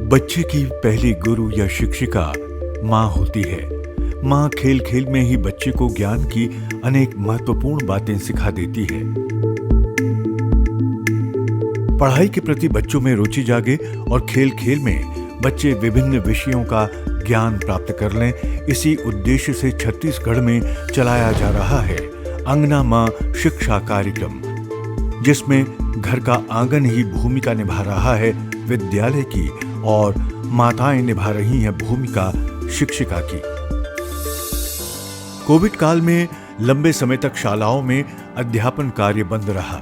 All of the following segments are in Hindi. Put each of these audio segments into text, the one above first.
बच्चे की पहली गुरु या शिक्षिका माँ होती है। माँ खेल खेल में ही बच्चे को ज्ञान की अनेक महत्वपूर्ण बातें सिखा देती है। पढ़ाई के प्रति बच्चों में रुचि जागे और खेल खेल में बच्चे विभिन्न विषयों का ज्ञान प्राप्त कर लें, इसी उद्देश्य से छत्तीसगढ़ में चलाया जा रहा है अंगना माँ शिक्षा कार्यक्रम, जिसमें घर का आंगन ही भूमिका निभा रहा है विद्यालय की और माताएं निभा रही हैं भूमिका शिक्षिका की। कोविड काल में लंबे समय तक शालाओं में अध्यापन कार्य बंद रहा।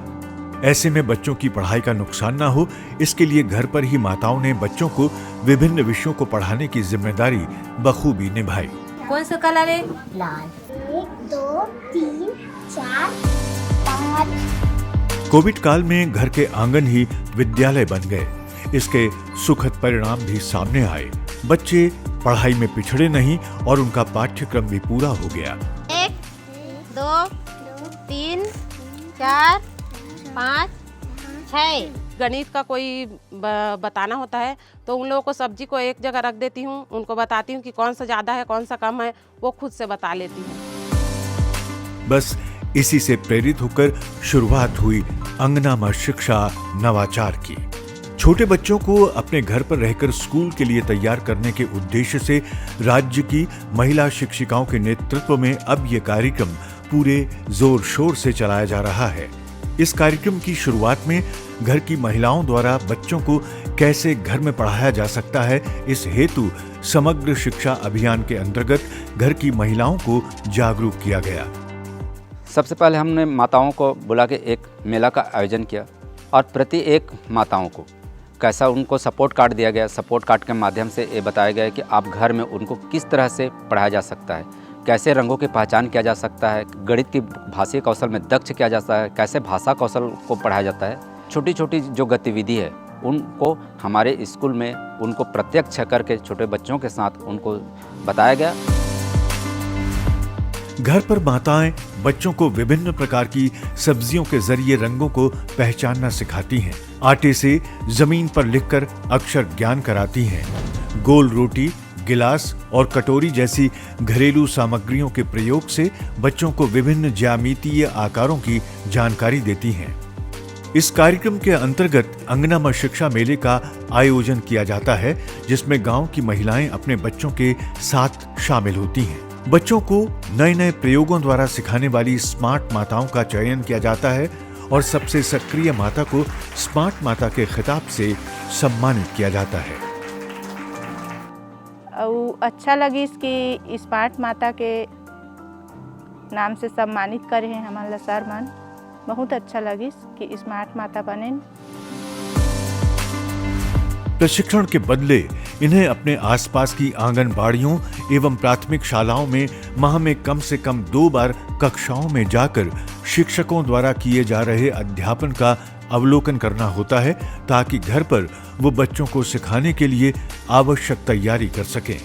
ऐसे में बच्चों की पढ़ाई का नुकसान ना हो, इसके लिए घर पर ही माताओं ने बच्चों को विभिन्न विषयों को पढ़ाने की जिम्मेदारी बखूबी निभाई। कौन सा कलर है? लाल। 1 2 3 4 5। कोविड काल में घर के आंगन ही विद्यालय बन गए। इसके सुखद परिणाम भी सामने आए। बच्चे पढ़ाई में पिछड़े नहीं और उनका पाठ्यक्रम भी पूरा हो गया। 1 2 3 4 5 6। गणित का कोई बताना होता है तो उन लोगों को सब्जी को एक जगह रख देती हूँ, उनको बताती हूँ कि कौन सा ज़्यादा है कौन सा कम है, वो खुद से बता लेती है। बस इसी से प्रेरित होकर शुरुआत हुई अंगना माँ शिक्षा नवाचार की। छोटे बच्चों को अपने घर पर रहकर स्कूल के लिए तैयार करने के उद्देश्य से राज्य की महिला शिक्षिकाओं के नेतृत्व में अब ये कार्यक्रम पूरे जोर शोर से चलाया जा रहा है। इस कार्यक्रम की शुरुआत में घर की महिलाओं द्वारा बच्चों को कैसे घर में पढ़ाया जा सकता है, इस हेतु समग्र शिक्षा अभियान के अंतर्गत घर की महिलाओं को जागरूक किया गया। सबसे पहले हमने माताओं को बुला के एक मेला का आयोजन किया और प्रति एक माताओं को कैसा उनको सपोर्ट कार्ड दिया गया। सपोर्ट कार्ड के माध्यम से ये बताया गया कि आप घर में उनको किस तरह से पढ़ाया जा सकता है, कैसे रंगों की पहचान किया जा सकता है, गणित की भाषीय कौशल में दक्ष किया जाता है, कैसे भाषा कौशल को पढ़ाया जाता है। छोटी छोटी जो गतिविधि है उनको हमारे स्कूल में उनको प्रत्यक्ष करके छोटे बच्चों के साथ उनको बताया गया। घर पर माताएं बच्चों को विभिन्न प्रकार की सब्जियों के जरिए रंगों को पहचानना सिखाती हैं। आटे से जमीन पर लिखकर अक्षर ज्ञान कराती हैं। गोल रोटी, गिलास और कटोरी जैसी घरेलू सामग्रियों के प्रयोग से बच्चों को विभिन्न ज्यामितीय आकारों की जानकारी देती हैं। इस कार्यक्रम के अंतर्गत अंगना माँ शिक्षा मेले का आयोजन किया जाता है, जिसमें गांव की महिलाएं अपने बच्चों के साथ शामिल होती हैं। बच्चों को नए नए प्रयोगों द्वारा सिखाने वाली स्मार्ट माताओं का चयन किया जाता है और सबसे सक्रिय माता को स्मार्ट माता के खिताब से सम्मानित किया जाता है। अच्छा लगी इसकी स्मार्ट माता के नाम से सम्मानित करे हैं हमारा सर मन। बहुत अच्छा लगी कि स्मार्ट माता बने। प्रशिक्षण के बदले इन्हें अपने आसपास की आंगनबाड़ियों एवं प्राथमिक शालाओं में माह में कम से कम 2 बार कक्षाओं में जाकर शिक्षकों द्वारा किए जा रहे अध्यापन का अवलोकन करना होता है, ताकि घर पर वो बच्चों को सिखाने के लिए आवश्यक तैयारी कर सकें।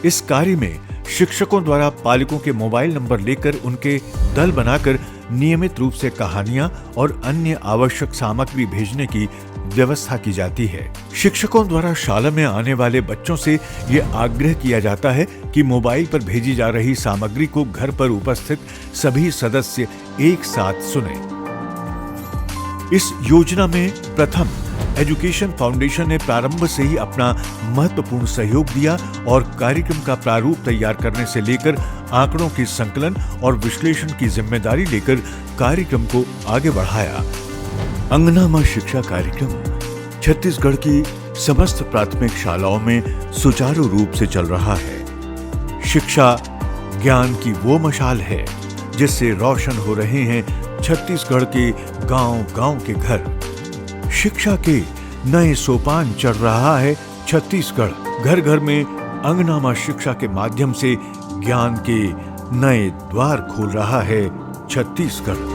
इस कार्य में शिक्षकों द्वारा पालकों के मोबाइल नंबर लेकर उनके दल बनाकर नियमित रूप से कहानियां और अन्य आवश्यक सामग्री भेजने की व्यवस्था की जाती है। शिक्षकों द्वारा शाला में आने वाले बच्चों से ये आग्रह किया जाता है कि मोबाइल पर भेजी जा रही सामग्री को घर पर उपस्थित सभी सदस्य एक साथ सुनें। इस योजना में प्रथम एजुकेशन फाउंडेशन ने प्रारंभ से ही अपना महत्वपूर्ण सहयोग दिया और कार्यक्रम का प्रारूप तैयार करने से लेकर आंकड़ों की संकलन और विश्लेषण की जिम्मेदारी लेकर कार्यक्रम को आगे बढ़ाया। अंगना माँ शिक्षा कार्यक्रम छत्तीसगढ़ की समस्त प्राथमिक शालाओं में सुचारू रूप से चल रहा है। शिक्षा ज्ञान की वो मशाल है जिससे रोशन हो रहे हैं छत्तीसगढ़ के गांव-गांव के घर। शिक्षा के नए सोपान चढ़ रहा है छत्तीसगढ़। घर घर में अंगना माँ शिक्षा के माध्यम से ज्ञान के नए द्वार खोल रहा है छत्तीसगढ़।